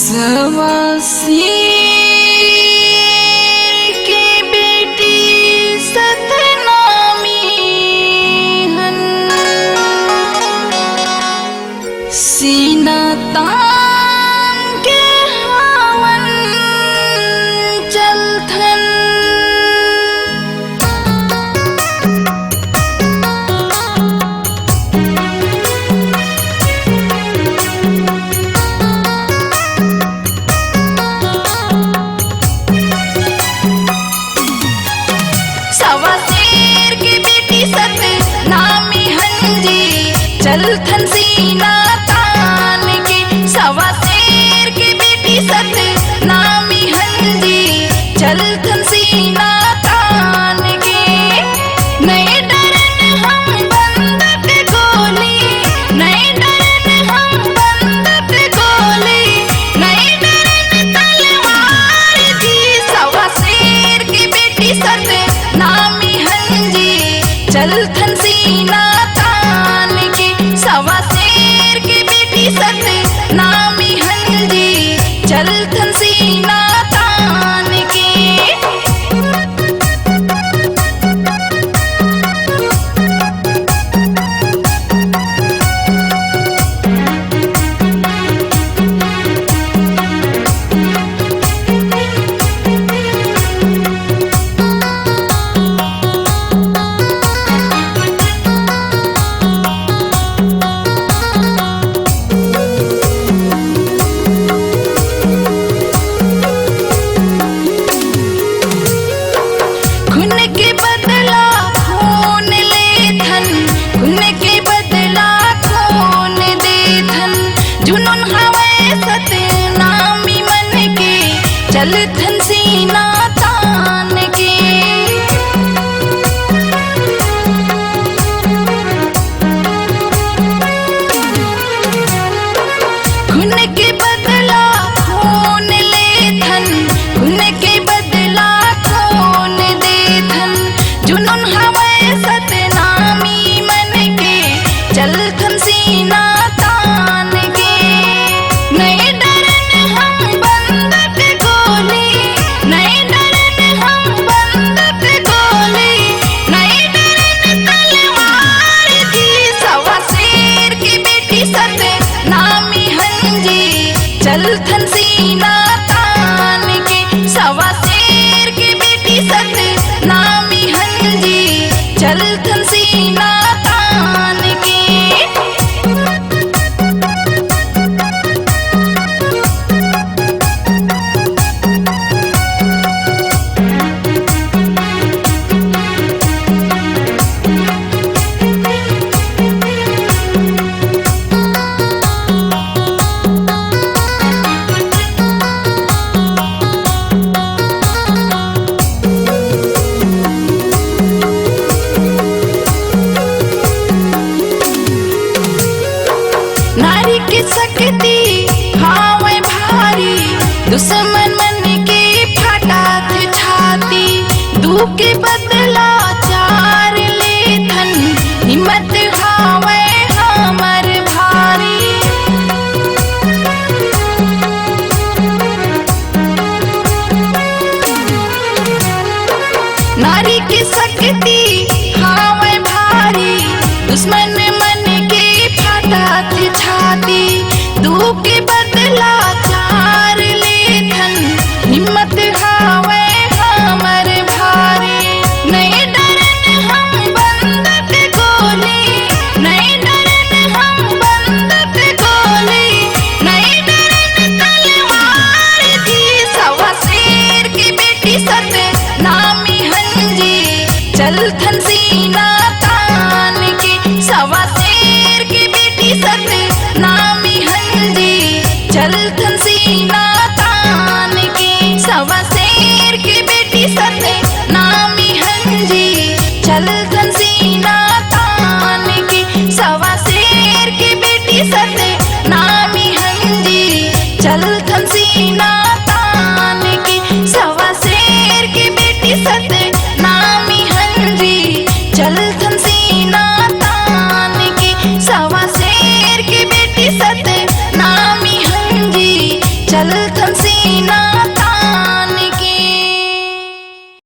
सवासी की बेटी सतनामी हन, सीना तान के हवन चलथन। चलथन सीना तान के, सवा शेर की बेटी सतनामी हंजी, चलथन सीना तान के। नहीं डरन हम बंदूक गोली, नहीं डरन हम बंदूक गोली, नहीं डरन तलवार जी। सवा शेर की बेटी सतनामी हंजी, चलथन सीना सवा शेर की बेटी सतनामी हंजी, चलथन सीना तान के। खून के बदला खून लेथन, खून के बदला खून देथन। जुनून हवै सतनामी मन के, चलथन सीना तान के। खून के बदला खून लेथन, खून के बदला खून देथन। जुनून हवै सतनामी मन के, चलथन सीना तान के। नहीं डरन हम बंदूक गोली, नहीं डरन हम बंदूक गोली, नहीं डरन तलवार जी। सवा शेर की बेटी सतनामी हंजी, चलथन सीना तान के। सवा शेर की बेटी सतनामी हंजी, चलथन सीना तान के। नारी की शक्ति हावै भारी, दुश्मन मन के फटात छाती। दू के बदला चार लेथन, हिम्मत हावै हमर भारी। नारी की शक्ति हावै भारी, दुश्मन मन के फटात छाती। दू के बदला चार लेथन, हिम्मत हावै हमर भारी। नहीं डरन हम बंदूक गोली, नहीं डरन हम बंदूक गोली, नहीं डरन तलवार जी। सवा शेर की बेटी सतनामी हंजी, चलथन सीना तान के। सवा शेर की बेटी सतनामी हंजी, चलथन सीना तान के। सवा शेर की बेटी सतनामी हंजी, चलथन सीना तान के। सवा शेर की बेटी सतनामी हंजी, चलथन सीना तान के। सवा शेर की बेटी सतनामी हंजी, चलथन सीना तान के। सवा शेर की बेटी ललकन सीना